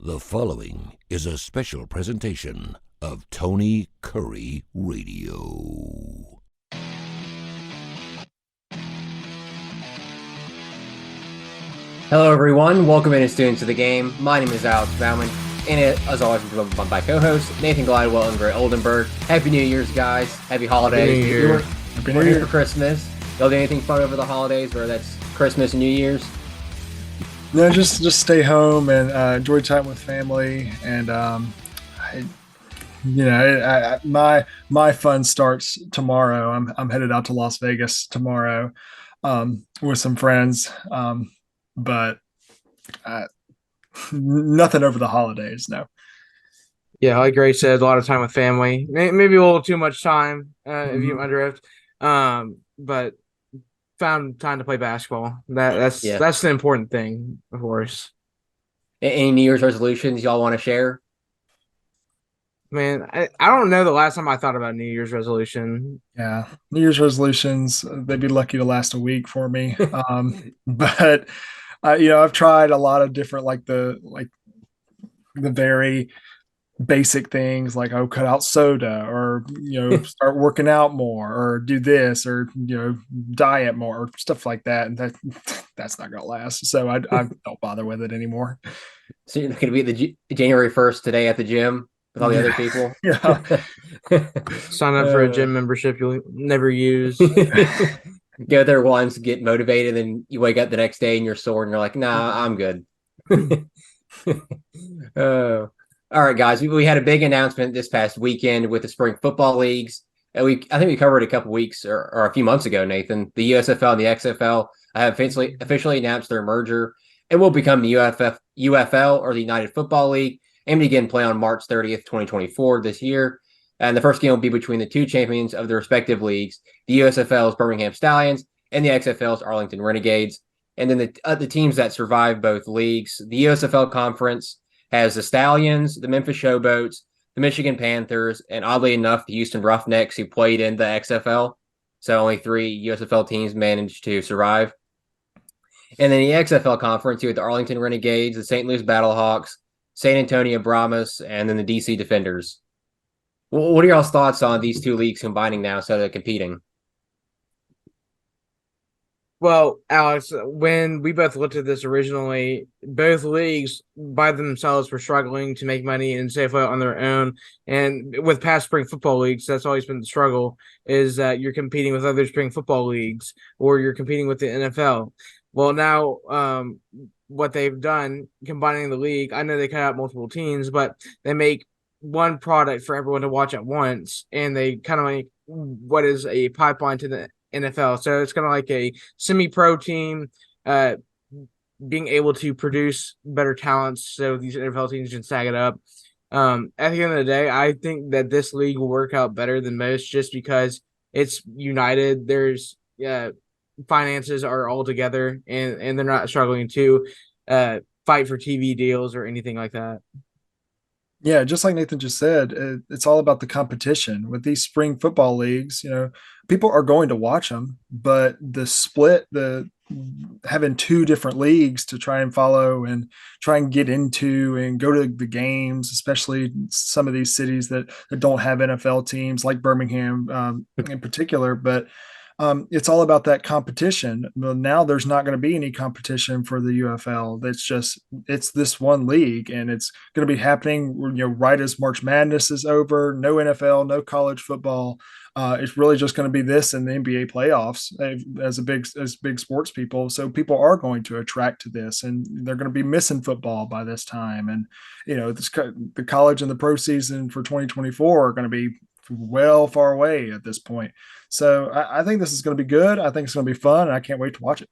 The following is a special presentation of Tony Kurre Radio. Hello, everyone. Welcome in, students of the game. My name is Alex Baumann, and as always, I'm joined by my co-hosts Nathan Glidewell and Gray Oldenburg. Happy New Year's, guys. Happy holidays. Happy New Year. Happy New Year for Christmas. Y'all do anything fun over the holidays, whether that's Christmas and New Year's? No, just stay home and enjoy time with family. And my fun starts tomorrow. I'm headed out to Las Vegas tomorrow with some friends, but nothing over the holidays. No. Yeah, like Gray said, a lot of time with family. Maybe a little too much time if you underdrift. But found time to play basketball. That's the important thing, of course. Any New Year's resolutions y'all want to share? Man, I don't know the last time I thought about New Year's resolution. Yeah, New Year's resolutions, they'd be lucky to last a week for me. But I've tried a lot of different the very basic things, like cut out soda, or start working out more, or do this, or diet more, or stuff like that, and that's not gonna last, so I don't bother with it anymore. So you're going to be at the January 1st today at the gym with all the other people? Yeah. Sign up for a gym membership you'll never use. Go there once, get motivated, and you wake up the next day and you're sore and you're like, nah, I'm good. All right, guys, we had a big announcement this past weekend with the spring football leagues. I think we covered it a couple weeks or a few months ago, Nathan. The USFL and the XFL have officially announced their merger. It will become the UFL, or the United Football League, and begin play on March 30th, 2024 this year. And the first game will be between the two champions of the respective leagues, the USFL's Birmingham Stallions and the XFL's Arlington Renegades. And then the teams that survive both leagues, the USFL Conference has the Stallions, the Memphis Showboats, the Michigan Panthers, and oddly enough, the Houston Roughnecks, who played in the XFL. So only 3 USFL teams managed to survive. And then the XFL Conference, you had the Arlington Renegades, the St. Louis Battlehawks, San Antonio Brahmas, and then the DC Defenders. What are y'all's thoughts on these two leagues combining now so they're competing? Well, Alex, when we both looked at this originally, both leagues by themselves were struggling to make money and stay afloat on their own. And with past spring football leagues, that's always been the struggle, is that you're competing with other spring football leagues, or you're competing with the NFL. Well, now what they've done, combining the league, I know they cut out multiple teams, but they make one product for everyone to watch at once, and they kind of make what is a pipeline to the NFL. So it's kind of like a semi-pro team being able to produce better talents so these NFL teams can stack it up. At the end of the day, I think that this league will work out better than most just because it's united. There's finances are all together, and they're not struggling to fight for TV deals or anything like that. Yeah, just like Nathan just said, it's all about the competition with these spring football leagues. People are going to watch them, but the split, having 2 different leagues to try and follow and try and get into and go to the games, especially some of these cities that don't have NFL teams, like Birmingham in particular, but it's all about that competition. Well, now there's not going to be any competition for the UFL. It's this one league, and it's going to be happening, right as March Madness is over. No NFL, no college football. It's really just going to be this and the NBA playoffs as big sports people. So people are going to attract to this, and they're going to be missing football by this time. And the college and the pro season for 2024 are going to be well far away at this point. So I think this is going to be good. I think it's going to be fun, and I can't wait to watch it.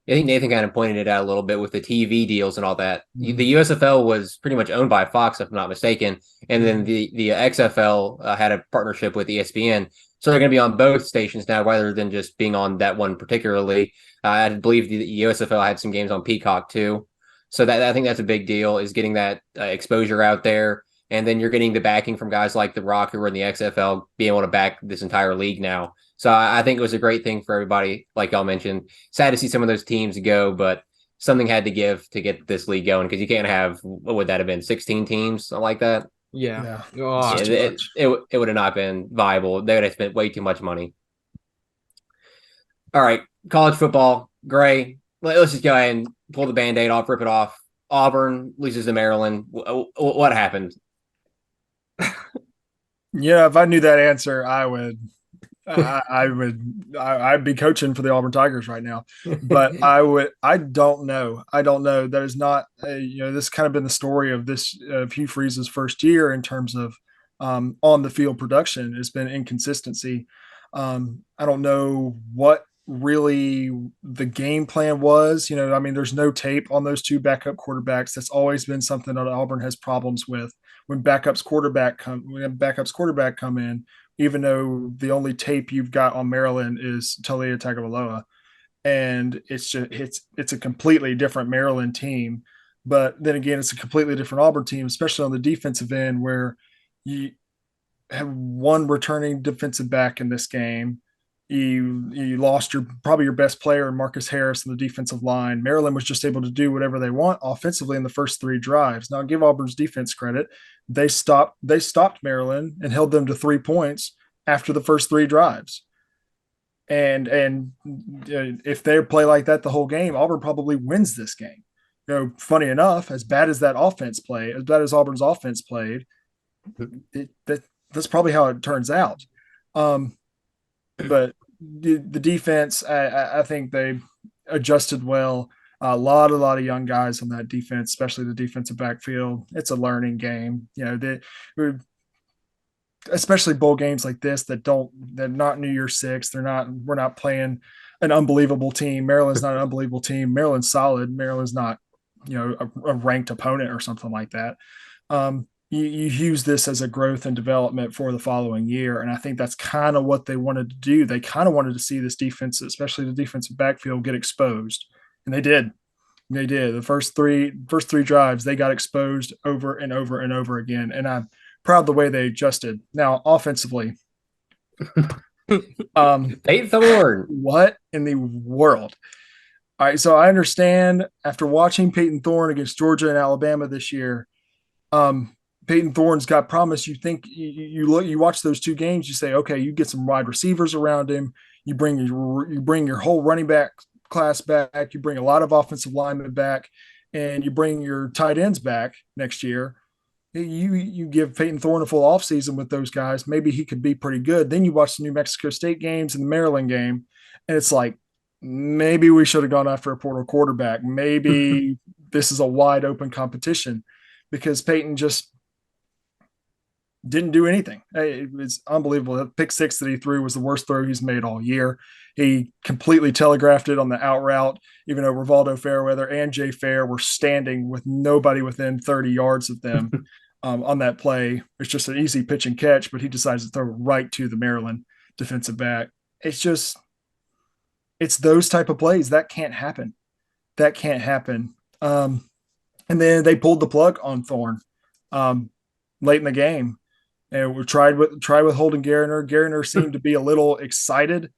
I think Nathan kind of pointed it out a little bit with the TV deals and all that. The USFL was pretty much owned by Fox, if I'm not mistaken, and then the XFL had a partnership with ESPN. So they're going to be on both stations now, rather than just being on that one particularly. I believe the USFL had some games on Peacock too. So I think that's a big deal, is getting that exposure out there. And then you're getting the backing from guys like The Rock, who are in the XFL, being able to back this entire league now. So I think it was a great thing for everybody, like y'all mentioned. Sad to see some of those teams go, but something had to give to get this league going because you can't have, what would that have been, 16 teams, something like that. Yeah. It's Oh, just too much. It would have not been viable. They would have spent way too much money. All right, college football, Gray. Let's just go ahead and pull the Band-Aid off, rip it off. Auburn loses to Maryland. What happened? Yeah, if I knew that answer, I'd be coaching for the Auburn Tigers right now. But I don't know. I don't know. That is not, this kind of been the story of this Hugh Freeze's first year in terms of on the field production. It's been inconsistency. I don't know what really the game plan was. I mean, there's no tape on those two backup quarterbacks. That's always been something that Auburn has problems with when backups quarterback come in, even though the only tape you've got on Maryland is Talia Tagovailoa. And it's a completely different Maryland team. But then again, it's a completely different Auburn team, especially on the defensive end, where you have one returning defensive back in this game. You lost probably your best player, Marcus Harris, in the defensive line. Maryland was just able to do whatever they want offensively in the first three drives. Now, give Auburn's defense credit; they stopped Maryland and held them to 3 points after the first three drives. And if they play like that the whole game, Auburn probably wins this game. Funny enough, as bad as Auburn's offense played, that's probably how it turns out. But the defense, I think they adjusted well. A lot of young guys on that defense, especially the defensive backfield. It's a learning game. Especially bowl games like this they're not New Year's Six. We're not playing an unbelievable team. Maryland's not an unbelievable team. Maryland's solid. Maryland's not, a ranked opponent or something like that. You use this as a growth and development for the following year. And I think that's kind of what they wanted to do. They kind of wanted to see this defense, especially the defensive backfield, get exposed. And they did. The first three drives, they got exposed over and over and over again. And I'm proud of the way they adjusted. Now, offensively, Tate Thorne. What in the world? All right, so I understand after watching Peyton Thorne against Georgia and Alabama this year, Peyton Thorne's got promise. You think you watch those two games, you say, okay, you get some wide receivers around him. You bring your whole running back class back. You bring a lot of offensive linemen back, and you bring your tight ends back next year. You give Peyton Thorne a full offseason with those guys. Maybe he could be pretty good. Then you watch the New Mexico State games and the Maryland game, and it's like, maybe we should have gone after a portal quarterback. Maybe this is a wide open competition, because Peyton just didn't do anything. It was unbelievable. The pick six that he threw was the worst throw he's made all year. He completely telegraphed it on the out route, even though Rivaldo Fairweather and Jay Fair were standing with nobody within 30 yards of them on that play. It's just an easy pitch and catch, but he decides to throw right to the Maryland defensive back. It's those type of plays that can't happen. And then they pulled the plug on Thorne late in the game. And we tried with Holden Gariner. Gariner seemed to be a little excited.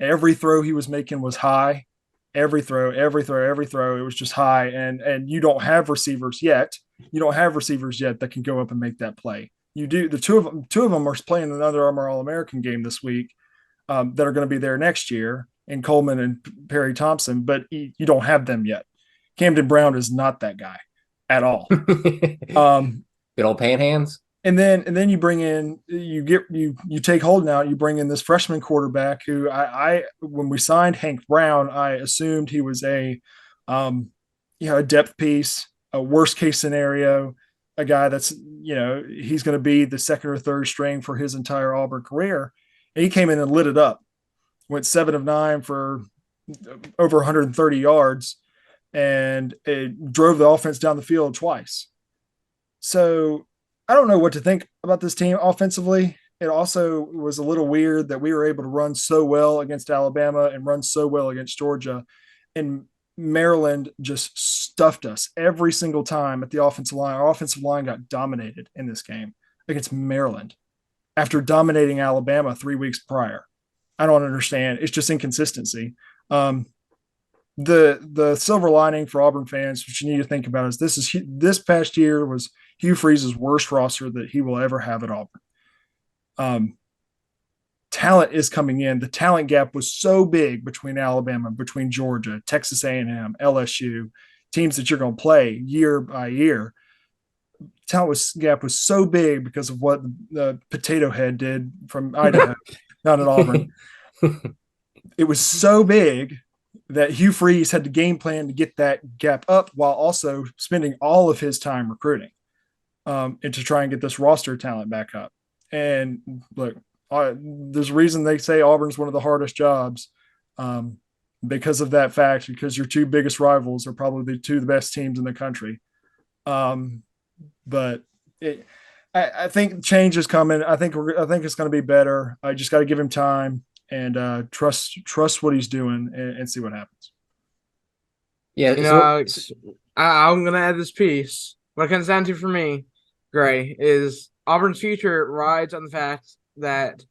Every throw he was making was high. Every throw. It was just high. And you don't have receivers yet. That can go up and make that play. You do. The two of them are playing an Under Armour All-American game this week that are going to be there next year, in Coleman and Perry Thompson, but you don't have them yet. Camden Brown is not that guy at all. Good old pan hands. And then you bring in, you take Holden out, you bring in this freshman quarterback who I when we signed Hank Brown, I assumed he was a depth piece, a worst case scenario, a guy that's, he's going to be the second or third string for his entire Auburn career. And he came in and lit it up, went 7 of 9 for over 130 yards, and it drove the offense down the field twice. So I don't know what to think about this team offensively. It also was a little weird that we were able to run so well against Alabama and run so well against Georgia, and Maryland just stuffed us every single time at the offensive line. Our offensive line got dominated in this game against Maryland after dominating Alabama 3 weeks prior. I don't understand. It's just inconsistency. the silver lining for Auburn fans, which you need to think about, is this past year was Hugh Freeze's worst roster that he will ever have at Auburn. Talent is coming in. The talent gap was so big between Alabama, between Georgia, Texas A&M, LSU, teams that you're going to play year by year. Gap was so big because of what the Potato Head did from Idaho, not at Auburn. It was so big that Hugh Freeze had the game plan to get that gap up while also spending all of his time recruiting and to try and get this roster talent back up. And look, there's a reason they say Auburn's one of the hardest jobs because of that fact, because your two biggest rivals are probably the best teams in the country. But I think change is coming. I think it's going to be better. I just got to give him time and trust what he's doing and see what happens. Yeah, I'm going to add this piece. What it comes down to for me, Gray, is Auburn's future rides on the fact that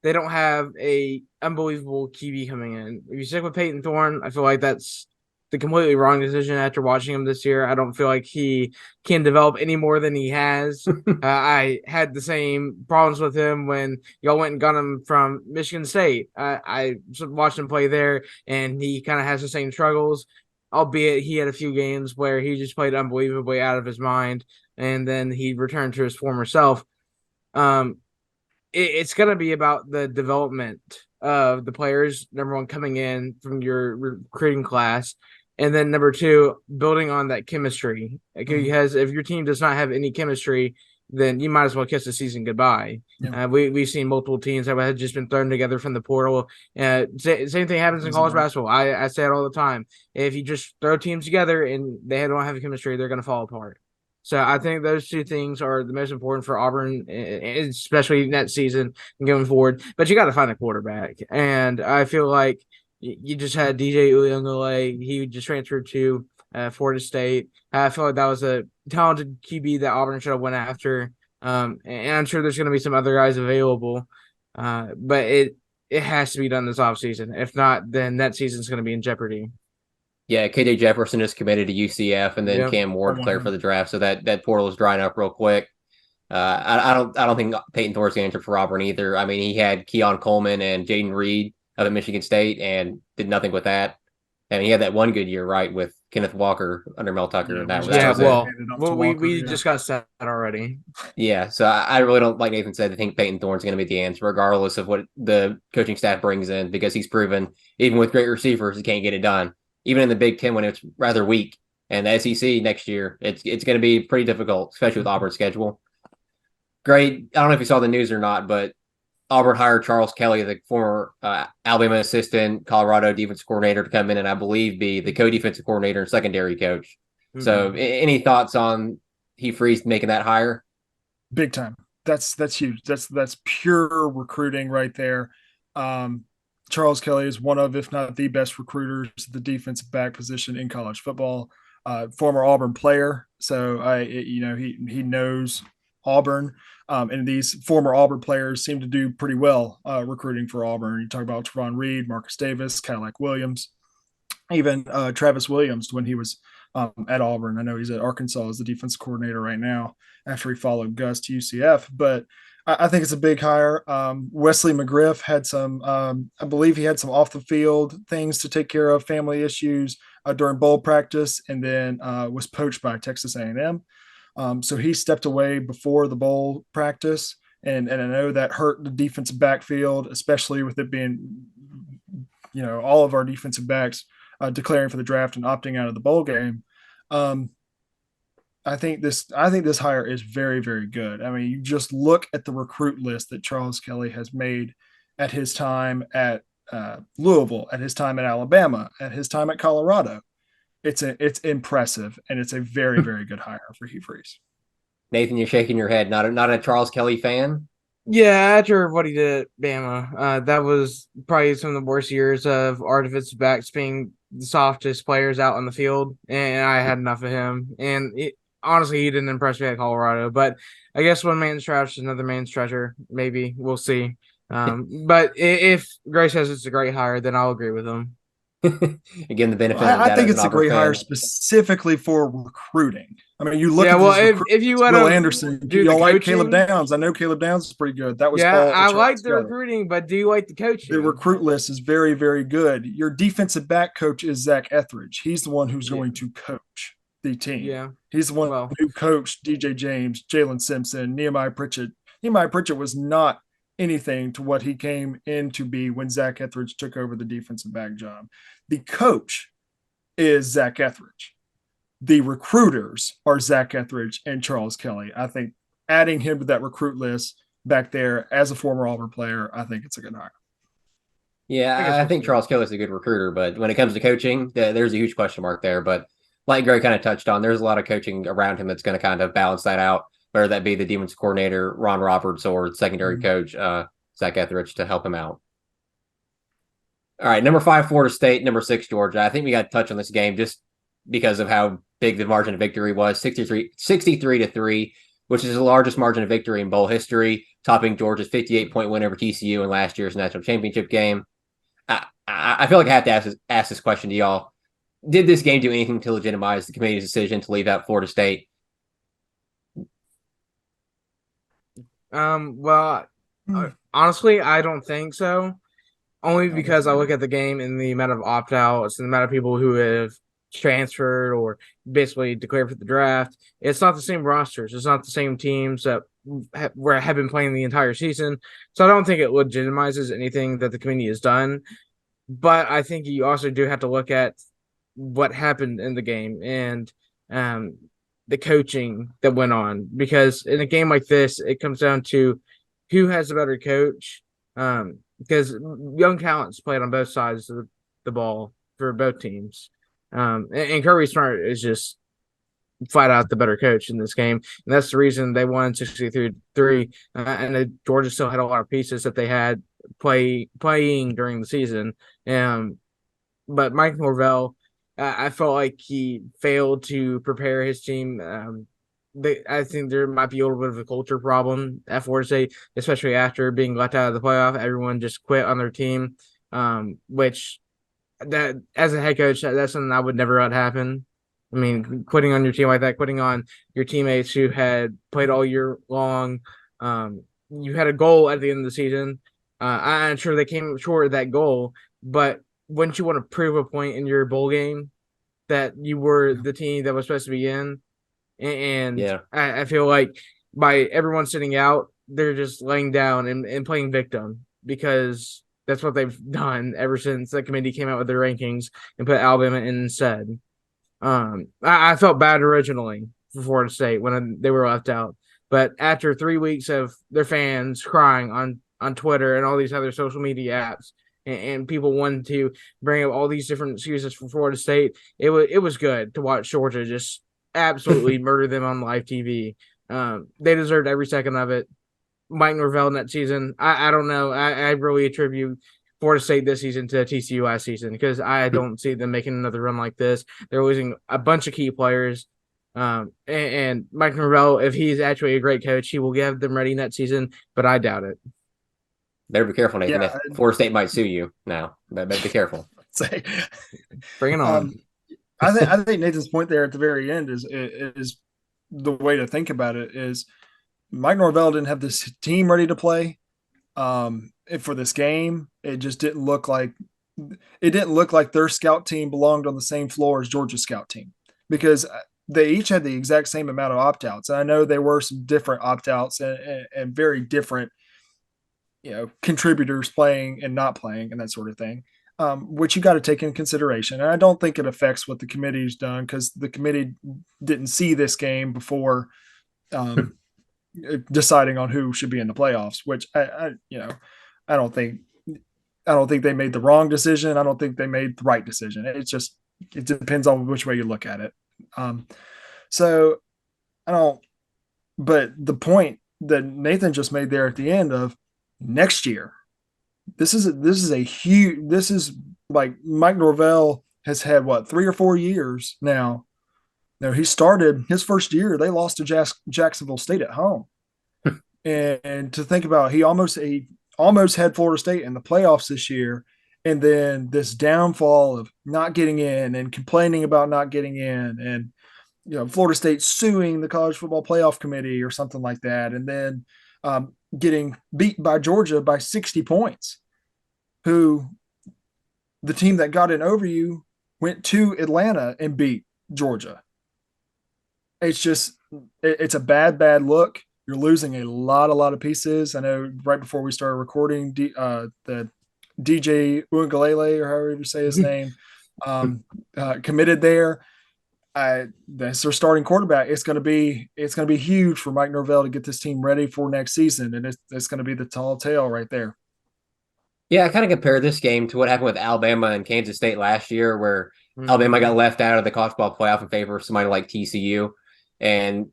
they don't have a unbelievable QB coming in. If you stick with Peyton Thorne, I feel like that's the completely wrong decision after watching him this year. I don't feel like he can develop any more than he has. I had the same problems with him when y'all went and got him from Michigan State. I watched him play there, and he kind of has the same struggles, albeit he had a few games where he just played unbelievably out of his mind, and then he returned to his former self. It's going to be about the development of the players, number one, coming in from your recruiting class, and then number two, building on that chemistry. Because if your team does not have any chemistry, then you might as well kiss the season goodbye. Yeah. We've seen multiple teams that have just been thrown together from the portal. Same thing happens in college basketball. I say it all the time. If you just throw teams together and they don't have a chemistry, they're going to fall apart. So I think those two things are the most important for Auburn, especially next season and going forward. But you got to find a quarterback. And I feel like you just had DJ Uyunglele. He just transferred to Florida State. I feel like that was a talented QB that Auburn should have went after. And I'm sure there's going to be some other guys available. But it has to be done this offseason. If not, then that season's going to be in jeopardy. Yeah, KJ Jefferson is committed to UCF, and then Cam Ward declared for the draft, so that portal is drying up real quick. I don't think Peyton Thorne's going to enter for Auburn either. I mean, he had Keon Coleman and Jaden Reed up at Michigan State and did nothing with that. I mean, he had that one good year, right, with Kenneth Walker under Mel Tucker. We discussed that already. Yeah, so I really don't, like Nathan said, I think Peyton Thorne's going to be the answer, regardless of what the coaching staff brings in, because he's proven, even with great receivers, he can't get it done. Even in the Big Ten when it's rather weak, and the SEC next year, it's going to be pretty difficult, especially with Auburn's schedule. Great. I don't know if you saw the news or not, but Auburn hired Charles Kelly, the former Alabama assistant, Colorado defensive coordinator, to come in and I believe be the co-defensive coordinator and secondary coach. Mm-hmm. So any thoughts on Hugh Freeze making that hire? Big time. That's huge. That's pure recruiting right there. Charles Kelly is one of, if not the best recruiters at the defensive back position in college football. Former Auburn player, so he knows Auburn, and these former Auburn players seem to do pretty well recruiting for Auburn. You talk about Trevon Reed, Marcus Davis, Cadillac Williams, even Travis Williams when he was at Auburn. I know he's at Arkansas as the defensive coordinator right now after he followed Gus to UCF, but I think it's a big hire. Wesley McGriff had some, I believe he had some off the field things to take care of, family issues during bowl practice, and then was poached by Texas A&M. So he stepped away before the bowl practice, and I know that hurt the defensive backfield, especially with it being, all of our defensive backs declaring for the draft and opting out of the bowl game. I think this hire is very, very good. I mean, you just look at the recruit list that Charles Kelly has made at his time at Louisville, at his time at Alabama, at his time at Colorado. It's impressive, and it's a very, very good hire for Hugh Freeze. Nathan, you're shaking your head. Not a Charles Kelly fan? Yeah, after what he did at Bama, that was probably some of the worst years of our defensive backs being the softest players out on the field, and I had enough of him. And honestly, he didn't impress me at Colorado, but I guess one man's trash is another man's treasure. Maybe we'll see. But if Gray says it's a great hire, then I'll agree with him. Again, the benefit of I that think as an it's a Auburn great fan. hire specifically for recruiting. I mean, you look Yeah, at well, these if you want Will to Anderson. do You the don't like Caleb coaching, Downs. I know Caleb Downs is pretty good. That was yeah, Paul I Charles like the Skelly. recruiting, but do you like the coaching? The recruit list is very, very good. Your defensive back coach is Zach Etheridge. He's the one who's going to coach the team. Yeah. He's the one who coached DJ James, Jalen Simpson, Nehemiah Pritchett. Nehemiah Pritchett was not anything to what he came in to be when Zach Etheridge took over the defensive back job. The coach is Zach Etheridge. The recruiters are Zach Etheridge and Charles Kelly. I think adding him to that recruit list back there as a former Auburn player, I think it's a good hire. Yeah, I think Charles Kelly's a good recruiter, but when it comes to coaching, there's a huge question mark there. But like Gray kind of touched on, there's a lot of coaching around him that's going to kind of balance that out, whether that be the defense coordinator, Ron Roberts, or the secondary coach, Zach Etheridge, to help him out. All right, number 5, Florida State, number 6, Georgia. I think we got to touch on this game just because of how big the margin of victory was, 63-3, which is the largest margin of victory in bowl history, topping Georgia's 58-point win over TCU in last year's national championship game. I feel like I have to ask this question to y'all. Did this game do anything to legitimize the committee's decision to leave out Florida State? Well, honestly, I don't think so. Only because I look at the game and the amount of opt-outs and the amount of people who have transferred or basically declared for the draft. It's not the same rosters. It's not the same teams that have been playing the entire season. So I don't think it legitimizes anything that the committee has done. But I think you also do have to look at what happened in the game and the coaching that went on. Because in a game like this, it comes down to who has a better coach. Because young talents played on both sides of the ball for both teams. And Kirby Smart is just flat out the better coach in this game. And that's the reason they won 63-3. And Georgia still had a lot of pieces that they had playing during the season. But Mike Norvell, I felt like he failed to prepare his team. I think there might be a little bit of a culture problem at Florida State, especially after being left out of the playoff. Everyone just quit on their team, which that as a head coach, that's something I would never let happen. I mean, quitting on your team like that, quitting on your teammates who had played all year long. You had a goal at the end of the season. I'm sure they came short of that goal, but wouldn't you want to prove a point in your bowl game that you were the team that was supposed to be in? And yeah. I feel like by everyone sitting out, they're just laying down and playing victim because that's what they've done ever since the committee came out with their rankings and put Alabama in instead. I felt bad originally for Florida State when they were left out. But after 3 weeks of their fans crying on Twitter and all these other social media apps and people wanted to bring up all these different excuses for Florida State, it was good to watch Georgia just absolutely murder them on live TV. They deserved every second of it. Mike Norvell in that season, I don't know. I really attribute Florida State this season to TCU last season because I don't see them making another run like this. They're losing a bunch of key players. And Mike Norvell, if he's actually a great coach, he will get them ready next season, but I doubt it. Better be careful, Nathan. Yeah, Florida State might sue you now. Better be careful. Bring it on. I think Nathan's point there at the very end is the way to think about it is Mike Norvell didn't have this team ready to play for this game. It just didn't look like their scout team belonged on the same floor as Georgia's scout team because they each had the exact same amount of opt-outs. And I know there were some different opt-outs and very different, contributors playing and not playing and that sort of thing. Which you got to take in consideration. And I don't think it affects what the committee's done because the committee didn't see this game before deciding on who should be in the playoffs, which I don't think they made the wrong decision. I don't think they made the right decision. It depends on which way you look at it. But the point that Nathan just made there at the end of next year, this is like Mike Norvell has had 3 or 4 years now. He started his first year, they lost to Jacksonville State at home. And to think about, he almost had Florida State in the playoffs this year. and then this downfall of not getting in and complaining about not getting in, and Florida State suing the College Football Playoff Committee or something like that, and then getting beat by Georgia by 60 points, who the team that got in over you went to Atlanta and beat Georgia. It's a bad look. You're losing a lot of pieces. I know right before we started recording, the DJ Uiagalelei, or however you say his name, committed there. That's their starting quarterback. It's going to be huge for Mike Norvell to get this team ready for next season, and it's going to be the tall tale right there. Yeah, I kind of compare this game to what happened with Alabama and Kansas State last year, where Alabama got left out of the college football playoff in favor of somebody like TCU, and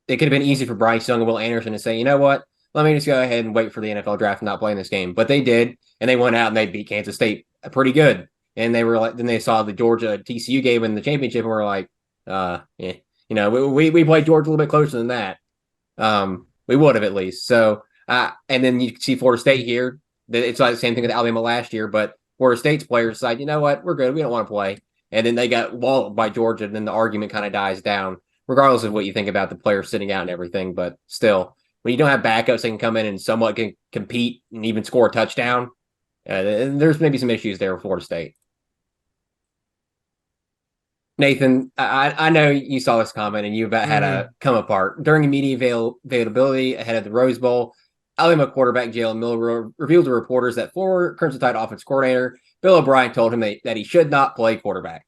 it could have been easy for Bryce Young and Will Anderson to say, you know what, let me just go ahead and wait for the NFL draft and not play in this game. But they did, and they went out and they beat Kansas State pretty good. And they were like, then they saw the Georgia TCU game in the championship, and were like, we played Georgia a little bit closer than that. We would have at least. So, and then you see Florida State here. It's like the same thing with Alabama last year, but Florida State's players decide, you know what, we're good. We don't want to play. And then they got walloped by Georgia, and then the argument kind of dies down, regardless of what you think about the players sitting out and everything. But still, when you don't have backups that can come in and somewhat can compete and even score a touchdown, there's maybe some issues there with Florida State. Nathan, I know you saw this comment and you about had a come apart. During media availability ahead of the Rose Bowl, Alabama quarterback Jalen Milroe revealed to reporters that former Crimson Tide offense coordinator Bill O'Brien told him that he should not play quarterback.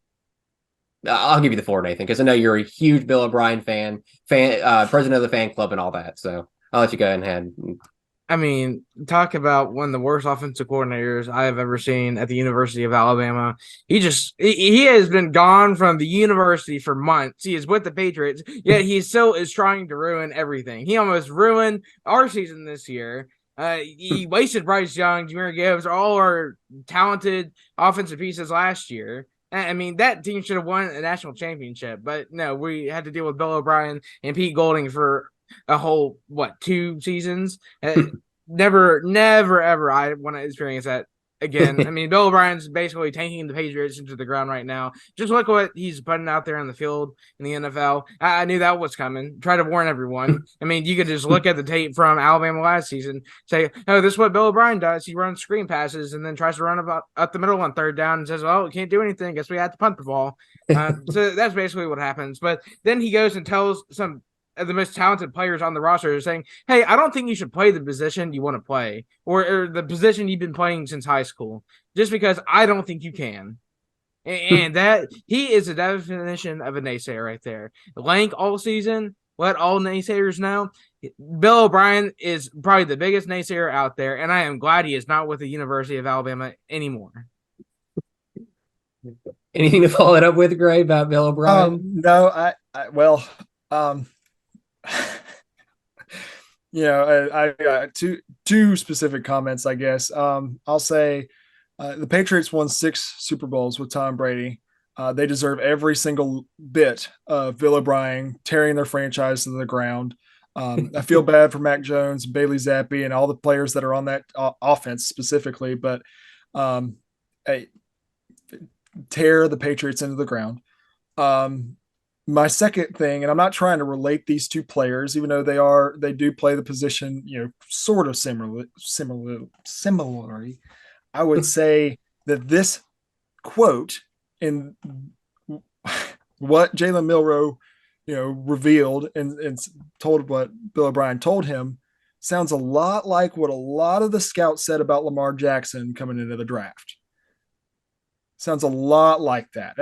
I'll give you the floor, Nathan, because I know you're a huge Bill O'Brien fan, president of the fan club and all that. So I'll let you go ahead. I mean, talk about one of the worst offensive coordinators I have ever seen at the University of Alabama. He has been gone from the university for months. He is with the Patriots, yet he still is trying to ruin everything. He almost ruined our season this year. He wasted Bryce Young, Jameer Gibbs, all our talented offensive pieces last year. I mean, that team should have won a national championship, but no, we had to deal with Bill O'Brien and Pete Golding for a whole 2 seasons. Never ever I want to experience that again. I mean, Bill O'Brien's basically tanking the Patriots into the ground right now. Just look what he's putting out there on the field in the NFL. I knew that was coming. Try to warn everyone. I mean, you could just look at the tape from Alabama last season, say, oh, this is what Bill O'Brien does. He runs screen passes and then tries to run up the middle on third down and says, well, we can't do anything. Guess we had to punt the ball. So that's basically what happens. But then he goes and tells some the most talented players on the roster are saying, hey, I don't think you should play the position you want to play or the position you've been playing since high school, just because I don't think you can. And that he is a definition of a naysayer right there. Lank all season, let all naysayers know. Bill O'Brien is probably the biggest naysayer out there, and I am glad he is not with the University of Alabama anymore. Anything to follow that up with, Gray, about Bill O'Brien? No, I I got two specific comments, I guess. I'll say the Patriots won 6 Super Bowls with Tom Brady. They deserve every single bit of Bill O'Brien tearing their franchise to the ground. I feel bad for Mac Jones, Bailey Zappi, and all the players that are on that offense specifically, but tear the Patriots into the ground. My second thing, and I'm not trying to relate these two players, even though they do play the position, sort of similarly. I would say that this quote in what Jalen Milroe, revealed and told what Bill O'Brien told him sounds a lot like what a lot of the scouts said about Lamar Jackson coming into the draft. Sounds a lot like that.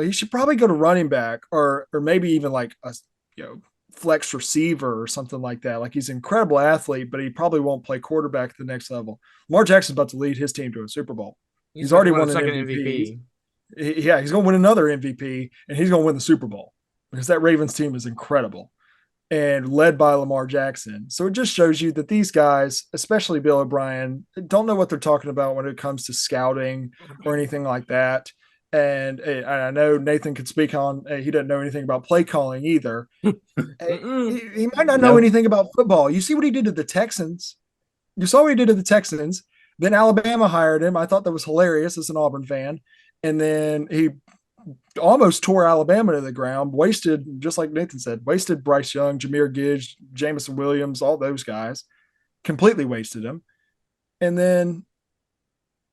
He should probably go to running back or maybe even like a flex receiver or something like that. Like, he's an incredible athlete, but he probably won't play quarterback at the next level. Lamar Jackson's about to lead his team to a Super Bowl. He's already won an MVP. He's going to win another MVP, and he's going to win the Super Bowl because that Ravens team is incredible and led by Lamar Jackson. So it just shows you that these guys, especially Bill O'Brien, don't know what they're talking about when it comes to scouting or anything like that. And I know Nathan could speak on, he doesn't know anything about play calling either. He might not know anything about football. You see what he did to the Texans. You saw what he did to the Texans. Then Alabama hired him. I thought that was hilarious as an Auburn fan. And then he almost tore Alabama to the ground, wasted, just like Nathan said, wasted Bryce Young, Jahmyr Gibbs, Jamison Williams, all those guys, completely wasted them. And then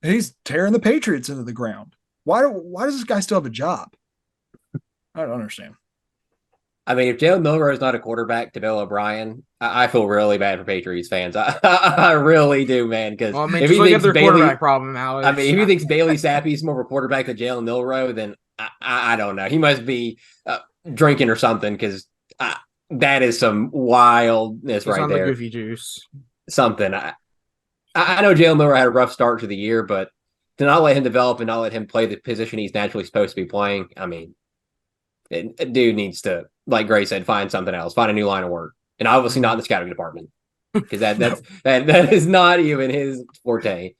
he's tearing the Patriots into the ground. Why does this guy still have a job? I don't understand. I mean, if Jalen Milroe is not a quarterback to Bill O'Brien, I feel really bad for Patriots fans. I really do, man. Because Well, I mean, if just he look at thinks their Bailey, quarterback problem, Alex. I mean, if he thinks Bailey Zappi's more of a quarterback than Jalen Milroe, then I don't know. He must be drinking or something, because that is some wildness right there. The goofy juice. Something. I know Jalen Milroe had a rough start to the year, but to not let him develop and not let him play the position he's naturally supposed to be playing, I mean, a dude needs to, like Gray said, find something else, find a new line of work, and obviously not in the scouting department, because that is not even his forte.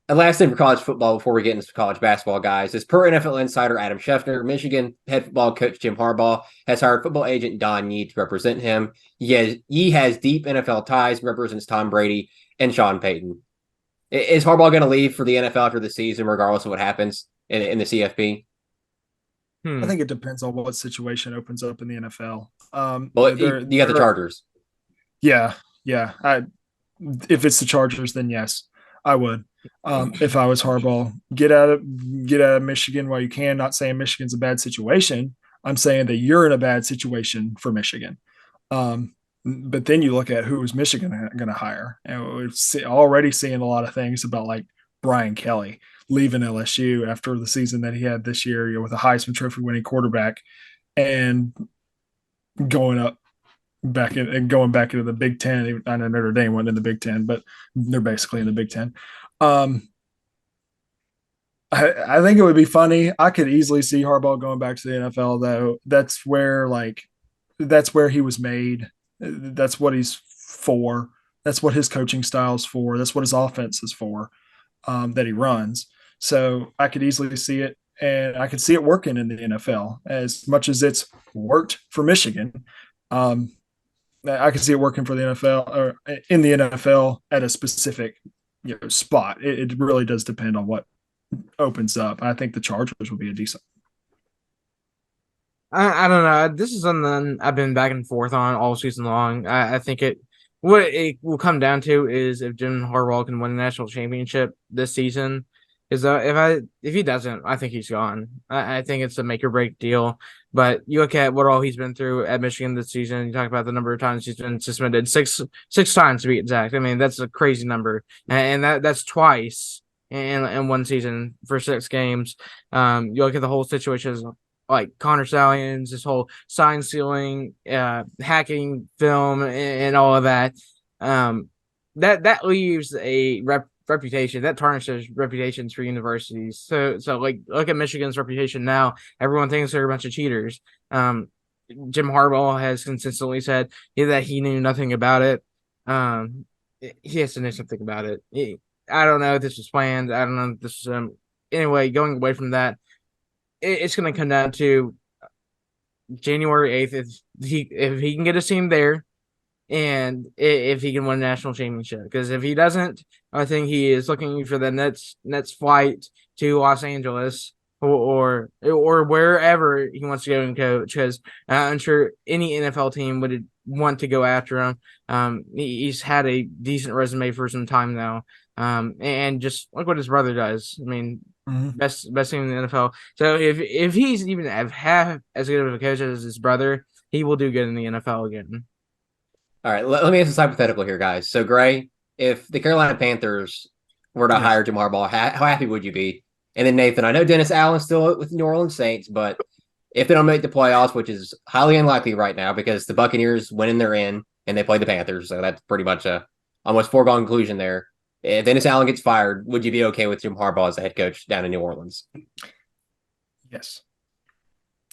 And last thing for college football before we get into college basketball, guys, is per NFL insider Adam Schefter, Michigan head football coach Jim Harbaugh has hired football agent Don Yee to represent him. Yee has deep NFL ties, represents Tom Brady and Sean Payton. Is Harbaugh going to leave for the NFL after the season, regardless of what happens in the CFP? I think it depends on what situation opens up in the NFL. Well, you got the Chargers. Yeah. If it's the Chargers, then yes, I would. If I was Harbaugh, get out of Michigan while you can. Not saying Michigan's a bad situation. I'm saying that you're in a bad situation for Michigan. But then you look at who is Michigan going to hire, and we're already seeing a lot of things about like Brian Kelly leaving LSU after the season that he had this year, with a Heisman Trophy winning quarterback, and going back into the Big Ten. I know Notre Dame wasn't in the Big Ten, but they're basically in the Big Ten. I think it would be funny. I could easily see Harbaugh going back to the NFL, though. That's where he was made. That's what he's for. That's what his coaching style is for. That's what his offense is for, that he runs. So I could easily see it, and I could see it working in the NFL as much as it's worked for Michigan. I could see it working for the NFL, or in the NFL at a specific spot. It really does depend on what opens up. I think the Chargers would be a decent. I don't know. This is something I've been back and forth on all season long. I think what it will come down to is if Jim Harbaugh can win a national championship this season. Is if he doesn't, I think he's gone. I think it's a make or break deal. But you look at what all he's been through at Michigan this season. You talk about the number of times he's been suspended, six times to be exact. I mean, that's a crazy number, and that's twice in one season for 6 games. You look at the whole situation like Connor Stallions, this whole sign stealing, hacking film, and all of that. That leaves a reputation that tarnishes reputations for universities. So like look at Michigan's reputation now. Everyone thinks they're a bunch of cheaters. Jim Harbaugh has consistently said that he knew nothing about it. He has to know something about it. I don't know if this was planned. I don't know if this was anyway. Going away from that, it's going to come down to January 8th. If he can get his team there, and if he can win a national championship, because if he doesn't, I think he is looking for the Nets flight to Los Angeles or wherever he wants to go and coach. Because I'm sure any NFL team would want to go after him. He's had a decent resume for some time now, and just look what his brother does. I mean, best team in the NFL. So if he's even half as good of a coach as his brother, he will do good in the NFL again. All right, let me ask this hypothetical here, guys. So, Gray, if the Carolina Panthers were to hire Jim Harbaugh, how happy would you be? And then, Nathan, I know Dennis Allen's still with the New Orleans Saints, but if they don't make the playoffs, which is highly unlikely right now because the Buccaneers win and they're in, and they play the Panthers, so that's pretty much a almost foregone conclusion there. If Dennis Allen gets fired, would you be okay with Jim Harbaugh as the head coach down in New Orleans? Yes.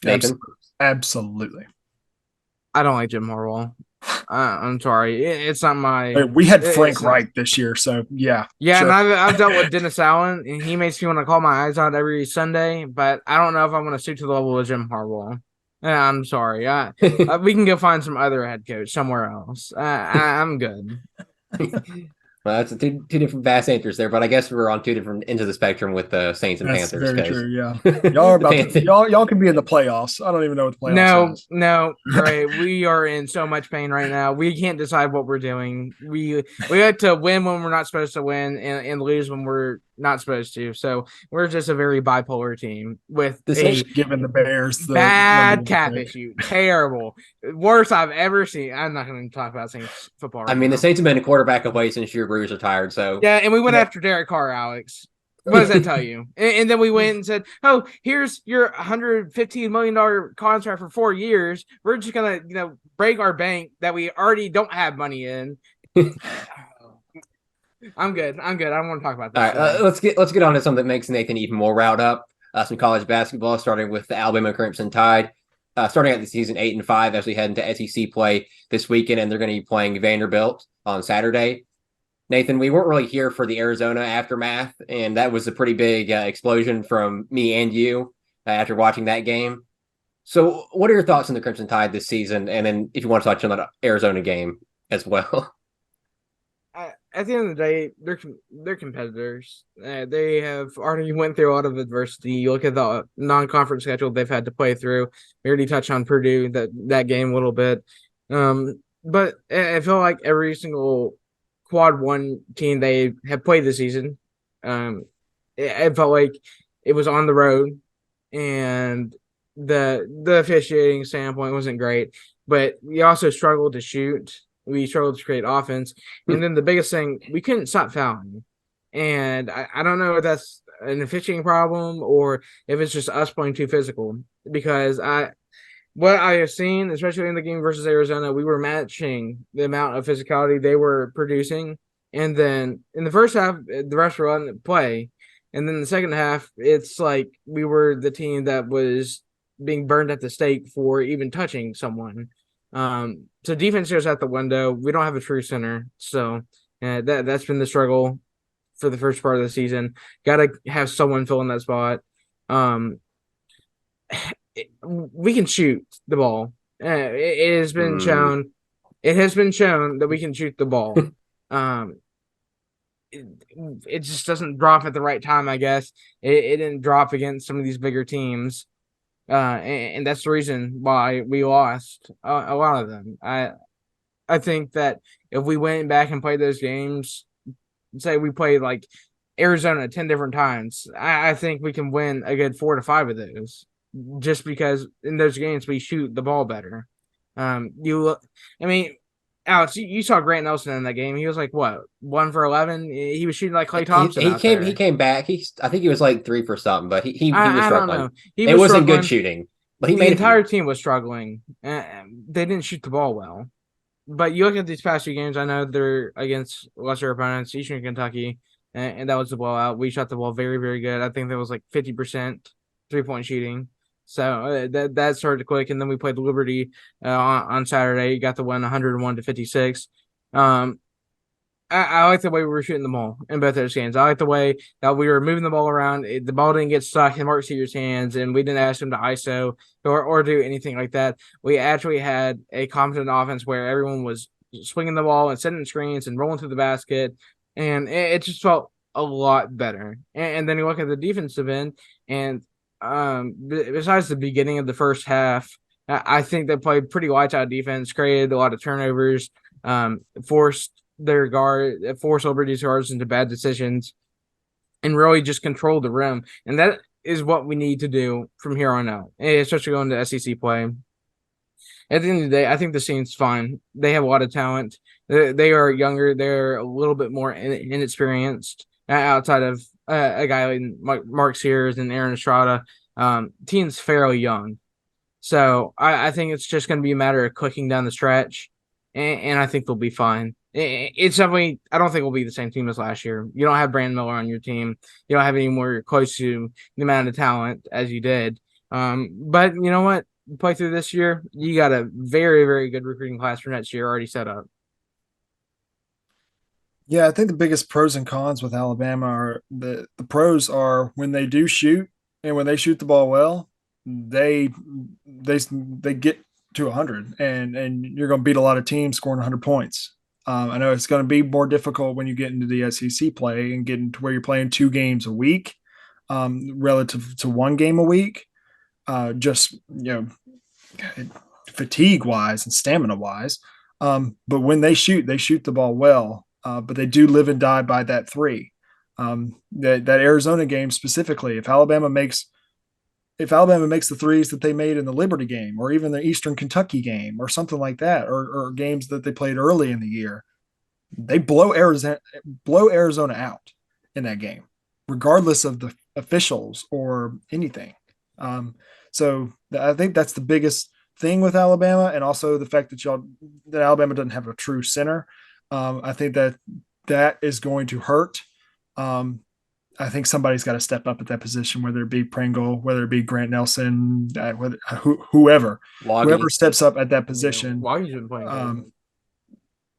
Nathan? Absolutely. I don't like Jim Harbaugh. I'm sorry. It's not my... We had Frank Reich this year, so yeah. Yeah, sure. And I've dealt with Dennis Allen, and he makes me want to call my eyes out every Sunday, but I don't know if I'm going to stoop to the level of Jim Harbaugh. I'm sorry. We can go find some other head coach somewhere else. I'm good. Well, that's two different vast answers there, but I guess we're on two different ends of the spectrum with the Saints and That's Panthers. very true. Yeah, y'all are The about to Panthers. y'all can be in the playoffs. I don't even know what the playoffs is. No, Gray, we are in so much pain right now. We can't decide what we're doing. We had to win when we're not supposed to win and lose when we're not supposed to. So we're just a very bipolar team with The a Saints Giving the Bears the bad number cap one pick. issue. Terrible. Worst I've ever seen. I'm not going to talk about Saints football I right mean, now. the Saints have been a quarterback away since Drew Brees retired. So Yeah, and we went Yeah. after Derek Carr, Alex. What does that tell you? And then we went and said, "Oh, here's your $115 million contract for 4 years. We're just gonna, break our bank that we already don't have money in." I'm good. I don't want to talk about this. all right, let's get on to something that makes Nathan even more riled up. Some college basketball, starting with the Alabama Crimson Tide. Starting out the season 8-5 as we head into SEC play this weekend, and they're going to be playing Vanderbilt on Saturday. Nathan, we weren't really here for the Arizona aftermath, and that was a pretty big explosion from me and you after watching that game. So, what are your thoughts on the Crimson Tide this season? And then, if you want to touch on that Arizona game as well. At the end of the day, they're competitors. They have already went through a lot of adversity. You look at the non-conference schedule they've had to play through. We already touched on Purdue that game a little bit, but I feel like every single quad one team they have played this season, it felt like it was on the road, and the officiating standpoint wasn't great. But we also struggled to shoot. We struggled to create offense. And then the biggest thing, we couldn't stop fouling. And I don't know if that's an officiating problem or if it's just us playing too physical. Because what I have seen, especially in the game versus Arizona, we were matching the amount of physicality they were producing. And then in the first half, the refs were letting it play. And then the second half, it's like we were the team that was being burned at the stake for even touching someone. So defense goes out the window. We don't have a true center, so that's been the struggle for the first part of the season. Got to have someone fill in that spot. We can shoot the ball. It has been shown. It has been shown that we can shoot the ball. It just doesn't drop at the right time. I guess it didn't drop against some of these bigger teams. And that's the reason why we lost a lot of them. I think that if we went back and played those games, say we played like Arizona 10 different times, I think we can win a good 4 to 5 of those, just because in those games we shoot the ball better. Alex, you saw Grant Nelson in that game. He was like, what, 1 for 11? He was shooting like Klay Thompson. He came back. I think he was like 3 for something, but he was struggling. I don't know. It wasn't good shooting, but the entire team was struggling. They didn't shoot the ball well. But you look at these past 2 games, I know they're against lesser opponents, Eastern Kentucky, and that was the blowout. We shot the ball very, very good. I think that was like 50% 3-point shooting. So that started to click, and then we played Liberty on Saturday. Got the win 101-56. I like the way we were shooting the ball in both those games. I like the way that we were moving the ball around. The ball didn't get stuck in Mark Sears' hands, and we didn't ask him to ISO or do anything like that. We actually had a competent offense where everyone was swinging the ball and setting screens and rolling to the basket, and it just felt a lot better. And then you look at the defensive end, and besides the beginning of the first half, I think they played pretty lights out defense, created a lot of turnovers, forced Liberty's guards into bad decisions, and really just controlled the rim. And that is what we need to do from here on out, especially going to SEC play. At the end of the day, I think the Saints fine. They have a lot of talent. They are younger. They're a little bit more inexperienced outside of a guy like Mark Sears and Aaron Estrada. Team's fairly young. So I think it's just going to be a matter of clicking down the stretch, and I think they'll be fine. It's definitely, I don't think we'll be the same team as last year. You don't have Brandon Miller on your team. You don't have any more close to the amount of talent as you did. But you know what? Play through this year, you got a very, very good recruiting class for next year already set up. Yeah, I think the biggest pros and cons with Alabama are the pros are when they do shoot and when they shoot the ball well, they get to 100 and you're going to beat a lot of teams scoring 100 points. I know it's going to be more difficult when you get into the SEC play and get into where you're playing 2 games a week, relative to 1 game a week. Just fatigue wise and stamina wise. But when they shoot the ball well. But they do live and die by that 3. That Arizona game specifically, if Alabama makes the threes that they made in the Liberty game, or even the Eastern Kentucky game, or something like that, or games that they played early in the year, they blow Arizona out in that game, regardless of the officials or anything. So I think that's the biggest thing with Alabama, and also the fact that Alabama doesn't have a true center. I think that is going to hurt. I think somebody's got to step up at that position, whether it be Pringle, whether it be Grant Nelson, whoever steps up at that position. Waggy's been playing.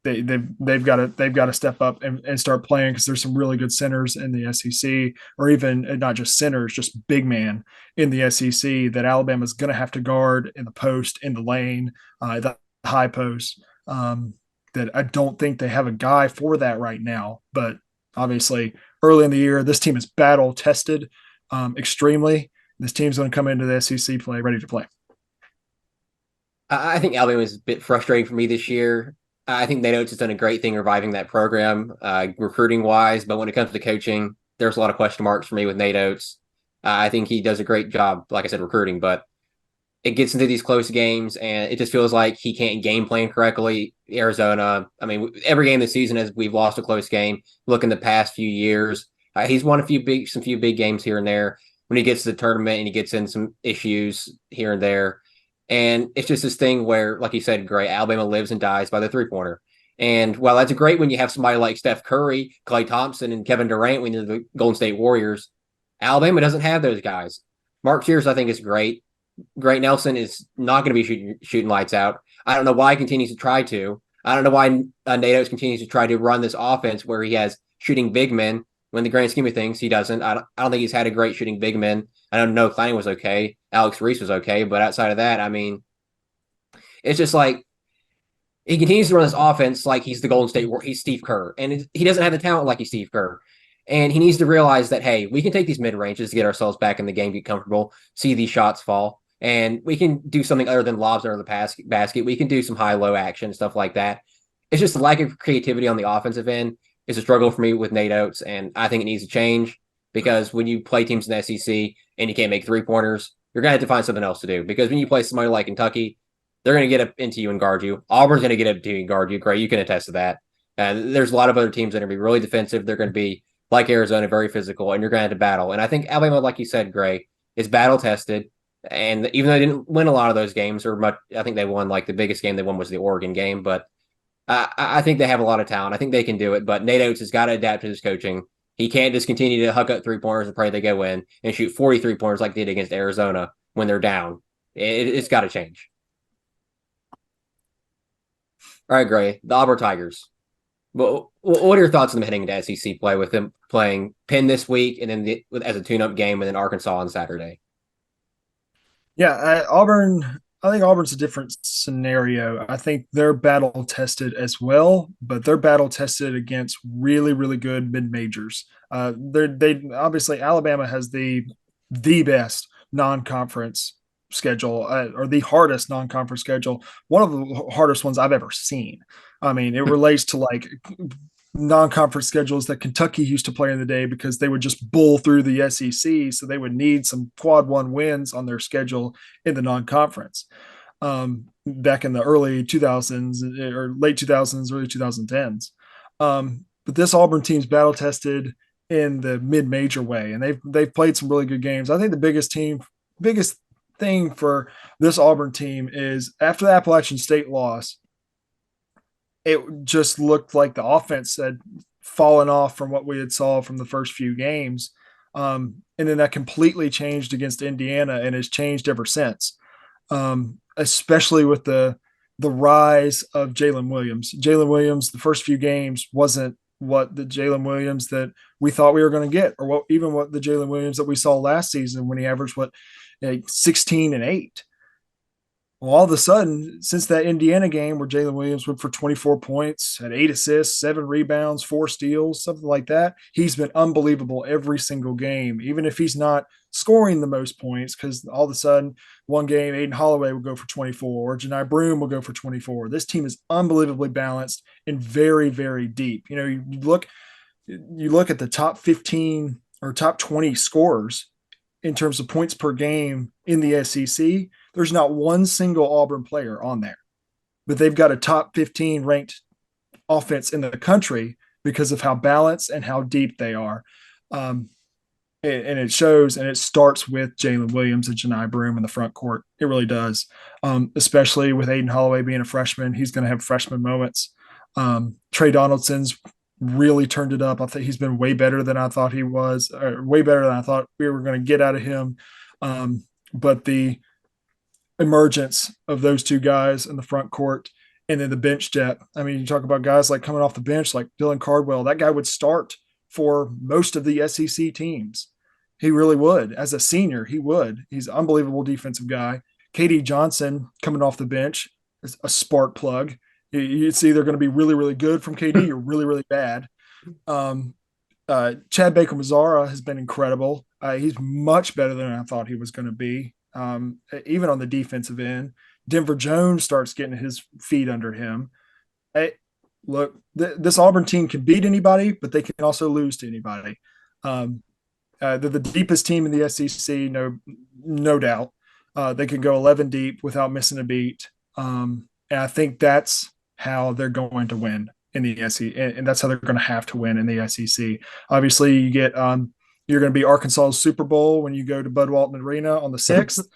They've got to step up and start playing, because there's some really good centers in the SEC, or even not just centers, just big man in the SEC that Alabama's going to have to guard in the post, in the lane, the high post. That I don't think they have a guy for that right now. But obviously, early in the year, this team is battle tested extremely. This team's going to come into the SEC play ready to play. I think Alabama is a bit frustrating for me this year. I think Nate Oates has done a great thing reviving that program, recruiting wise. But when it comes to coaching, there's a lot of question marks for me with Nate Oates. I think he does a great job, like I said, recruiting, but it gets into these close games and it just feels like he can't game plan correctly. Arizona, I mean, every game this season as we've lost a close game. Look in the past few years, he's won some few big games here and there. When he gets to the tournament and he gets in some issues here and there. And it's just this thing where, like you said, Gray, Alabama lives and dies by the 3-pointer. And while that's great when you have somebody like Steph Curry, Klay Thompson, and Kevin Durant when you're the Golden State Warriors, Alabama doesn't have those guys. Mark Sears, I think, is great. Grant Nelson is not going to be shooting lights out. I don't know why he continues to try to. I don't know why Nate Oates continues to try to run this offense where he has shooting big men. When the grand scheme of things, he doesn't. I don't think he's had a great shooting big men. I don't know. Klang was okay. Alex Reese was okay. But outside of that, I mean, it's just like he continues to run this offense like he's the Golden State Warriors. He's Steve Kerr. And he doesn't have the talent like he's Steve Kerr. And he needs to realize that, hey, we can take these mid-ranges to get ourselves back in the game, get comfortable, see these shots fall. And we can do something other than lobs under the basket. We can do some high-low action, stuff like that. It's just the lack of creativity on the offensive end is a struggle for me with Nate Oates, and I think it needs to change because when you play teams in the SEC and you can't make 3-pointers, you're going to have to find something else to do because when you play somebody like Kentucky, they're going to get up into you and guard you. Auburn's going to get up to you and guard you. Gray, you can attest to that. There's a lot of other teams that are going to be really defensive. They're going to be, like Arizona, very physical, and you're going to have to battle. And I think Alabama, like you said, Gray, is battle-tested. And even though they didn't win a lot of those games, or much, I think they won, like the biggest game they won was the Oregon game, but I think they have a lot of talent. I think they can do it, but Nate Oates has got to adapt to his coaching. He can't just continue to huck up 3-pointers and pray they go in and shoot 43-pointers like they did against Arizona when they're down. It's got to change. All right, Gray, the Auburn Tigers. Well, what are your thoughts on them heading into SEC play with them playing Penn this week and then as a tune-up game and then Arkansas on Saturday? Yeah, Auburn. I think Auburn's a different scenario. I think they're battle tested as well, but they're battle tested against really, really good mid majors. They obviously Alabama has the best non-conference schedule, or the hardest non-conference schedule. One of the hardest ones I've ever seen. I mean, it relates to like non-conference schedules that Kentucky used to play in the day because they would just bull through the SEC. So they would need some quad one wins on their schedule in the non-conference back in the early 2000s or late 2000s, early 2010s. But this Auburn team's battle tested in the mid-major way, and they've played some really good games. I think the biggest thing for this Auburn team is after the Appalachian State loss, it just looked like the offense had fallen off from what we had saw from the first few games. And then that completely changed against Indiana and has changed ever since, especially with the rise of Jalen Williams. Jalen Williams, the first few games wasn't what the Jalen Williams that we thought we were going to get, or what the Jalen Williams that we saw last season when he averaged 16 and 8. Well, all of a sudden, since that Indiana game where Jalen Williams went for 24 points, had 8 assists, 7 rebounds, 4 steals, something like that, he's been unbelievable every single game, even if he's not scoring the most points, because all of a sudden, one game, Aiden Holloway will go for 24, or Janai Broome will go for 24. This team is unbelievably balanced and very, very deep. You look at the top 15 or top 20 scorers in terms of points per game in the SEC. There's not one single Auburn player on there, but they've got a top 15 ranked offense in the country because of how balanced and how deep they are. And it shows, and it starts with Jalen Williams and Janai Broome in the front court. It really does, especially with Aiden Holloway being a freshman. He's going to have freshman moments. Trey Donaldson's really turned it up. I think he's been way better than I thought he was, or way better than I thought we were going to get out of him. But the emergence of those two guys in the front court and then the bench depth. I mean, you talk about guys like coming off the bench, like Dylan Cardwell. That guy would start for most of the SEC teams. He really would. As a senior, he would. He's an unbelievable defensive guy. KD Johnson coming off the bench is a spark plug. It's either going to be really, really good from KD or really, really bad. Chad Baker-Mazara has been incredible. He's much better than I thought he was going to be, even on the defensive end. Denver Jones starts getting his feet under him. Look, this Auburn team can beat anybody, but they can also lose to anybody. They're the deepest team in the SEC, no doubt. They can go 11 deep without missing a beat. And I think that's how they're going to win in the SEC, and that's how they're going to have to win in the SEC. Obviously, you get you're going to be Arkansas's Super Bowl when you go to Bud Walton Arena on the 6th,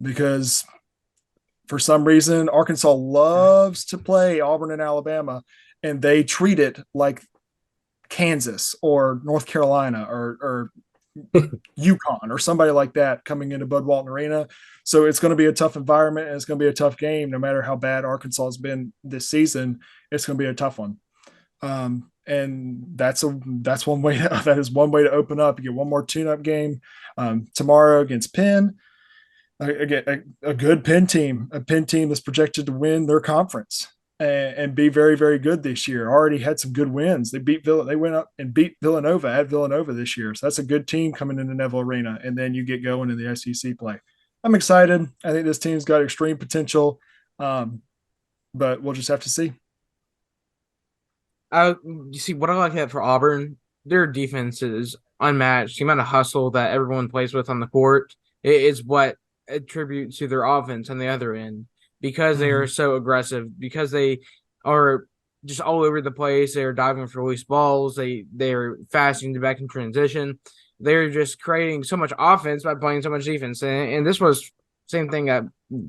because for some reason Arkansas loves to play Auburn and Alabama, and they treat it like Kansas or North Carolina or UConn or somebody like that coming into Bud Walton Arena. So it's going to be a tough environment, and it's going to be a tough game. No matter how bad Arkansas has been this season, it's going to be a tough one. And that is one way to open up. You get one more tune-up game tomorrow against Penn. Again, a good Penn team, a Penn team that's projected to win their conference and be very, very good this year. Already had some good wins. They went up and beat Villanova at Villanova this year. So that's a good team coming into Neville Arena. And then you get going in the SEC play. I'm excited. I think this team's got extreme potential, but we'll just have to see. You see, what I like for Auburn, their defense is unmatched. The amount of hustle that everyone plays with on the court is what attributes to their offense on the other end, because they are so aggressive, because they are just all over the place. They are diving for loose balls. They're fasting to back in transition. They're just creating so much offense by playing so much defense. And this was same thing that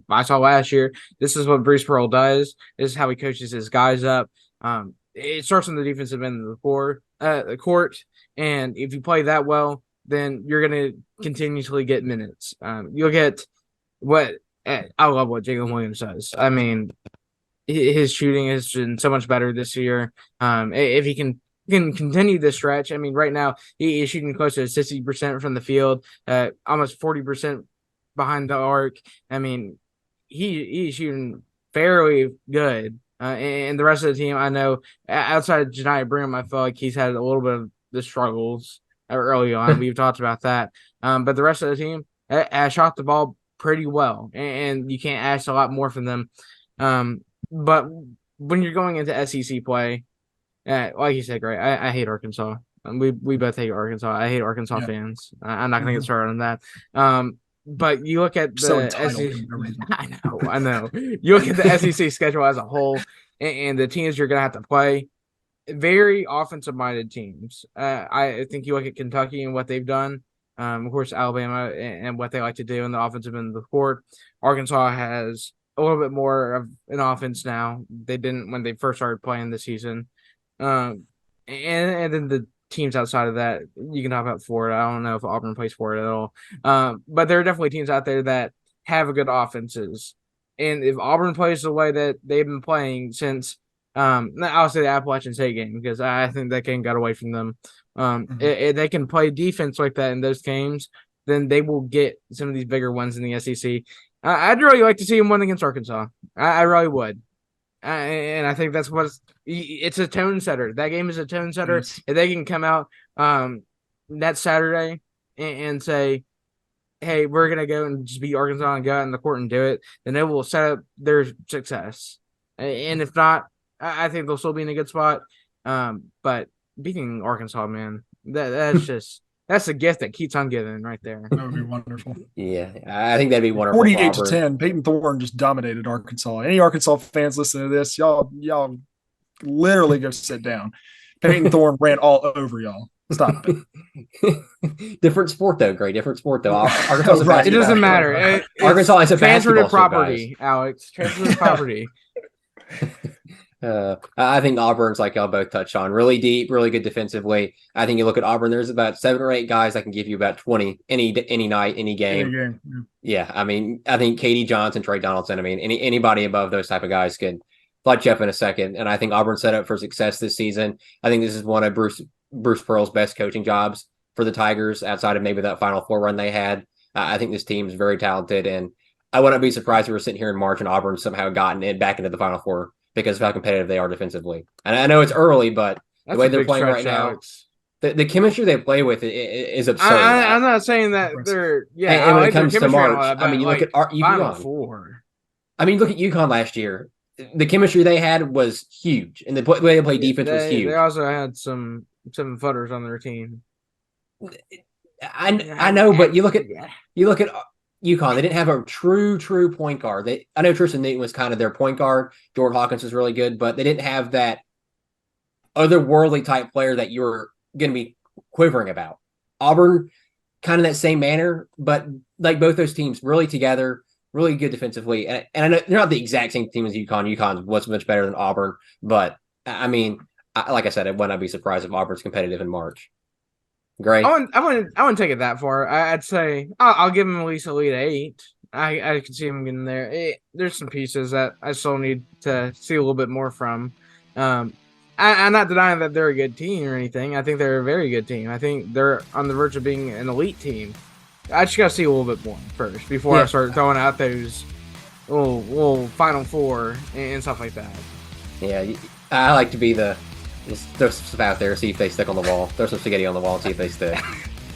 I saw last year. This is what Bruce Pearl does. This is how he coaches his guys up. It starts on the defensive end of the court. And if you play that well, then you're going to continuously get minutes. You'll get I love what Jalen Williams does. I mean, his shooting has been so much better this year. If he can continue this stretch, I mean, right now he is shooting close to 60% from the field, almost 40% behind the arc. I mean, he's shooting fairly good. And the rest of the team, I know, outside of Janai Broome, I feel like he's had a little bit of the struggles early on. We've talked about that. But the rest of the team shot the ball pretty well, and you can't ask a lot more from them. But when you're going into SEC play, like you said, Gray, I hate Arkansas. We both hate Arkansas. I hate Arkansas fans. I'm not going to get started on that. But you look at the SEC. I know. You look at the SEC schedule as a whole, and the teams you're going to have to play, very offensive-minded teams. I think you look at Kentucky and what they've done. Of course, Alabama and what they like to do in the offensive end of the court. Arkansas has a little bit more of an offense now. They didn't when they first started playing this season. And then the teams outside of that, you can talk about Florida. I don't know if Auburn plays Florida at all. But there are definitely teams out there that have good offenses. And if Auburn plays the way that they've been playing since, I'll say the Appalachian State game, because I think that game got away from them. If they can play defense like that in those games, then they will get some of these bigger ones in the SEC. I'd really like to see him win against Arkansas. I really would. And I think that's what it's a tone setter. That game is a tone setter. Yes. If they can come out that Saturday and say, hey, we're going to go and just beat Arkansas and go out in the court and do it, then it will set up their success. And if not, I think they'll still be in a good spot. But beating Arkansas, man, that's just that's a gift that keeps on giving right there. That would be wonderful. Yeah, I think that'd be wonderful. 48-10. Peyton Thorne just dominated Arkansas. Any Arkansas fans listening to this, y'all literally go sit down. Peyton Thorne ran all over y'all. Stop it. Different sport though, Gray. Different sport though. Arkansas Right. It doesn't matter. Arkansas is a transfer to basketball property, Alex. Transfer to property. I think Auburn's, like y'all both touched on, really deep, really good defensively. I think you look at Auburn, there's about 7 or 8 guys that can give you about 20 any night, any game. Yeah, I mean, I think Katie Johnson, Trey Donaldson, I mean, anybody above those type of guys could light you up in a second. And I think Auburn's set up for success this season. I think this is one of Bruce Pearl's best coaching jobs for the Tigers outside of maybe that Final Four run they had. I think this team is very talented, and I wouldn't be surprised if we're sitting here in March and Auburn somehow gotten it back into the Final Four because of how competitive they are defensively. And I know it's early, but the way they're playing right now, the chemistry they play with is absurd. I'm not saying that they're and when it comes to March, I mean, you look at UConn. I mean, look at UConn last year. The chemistry they had was huge, and the way they play defense was huge. They also had some 7-footers on their team. I know, but you look at UConn. They didn't have a true point guard. I know Tristan Newton was kind of their point guard. Jordan Hawkins was really good, but they didn't have that otherworldly type player that you're going to be quivering about. Auburn, kind of that same manner, but like both those teams really together, really good defensively. And I know they're not the exact same team as UConn. UConn was much better than Auburn, but I mean, like I said, I would not be surprised if Auburn's competitive in March. Great. I wouldn't take it that far. I'd say I'll give him at least Elite 8. I can see him getting there. There's some pieces that I still need to see a little bit more from. I'm not denying that they're a good team or anything. I think they're a very good team. I think they're on the verge of being an elite team. I just got to see a little bit more first before I start throwing out those little Final Four and stuff like that. Yeah, I like to be just throw some stuff out there, see if they stick on the wall. Throw some spaghetti on the wall and see if they stick.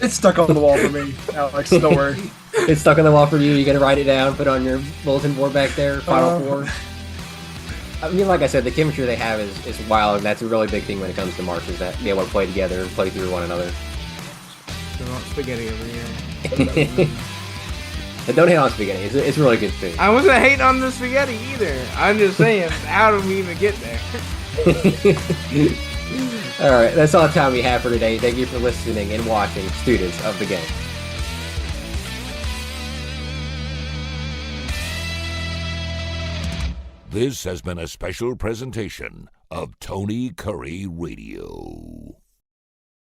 It's stuck on the wall for me, Alex. Don't worry. It's stuck on the wall for you. You got to write it down, put it on your bulletin board back there. Final Four. I mean, like I said, the chemistry they have is wild, and that's a really big thing when it comes to March, is that be able to play together and play through one another. Don't want spaghetti over here. But don't hate on spaghetti. It's really good food. I wasn't hating on the spaghetti either. I'm just saying, how did we even get there? All right, that's all the time we have for today. Thank you for listening and watching Students of the Game. This has been a special presentation of Tony Kurre Radio.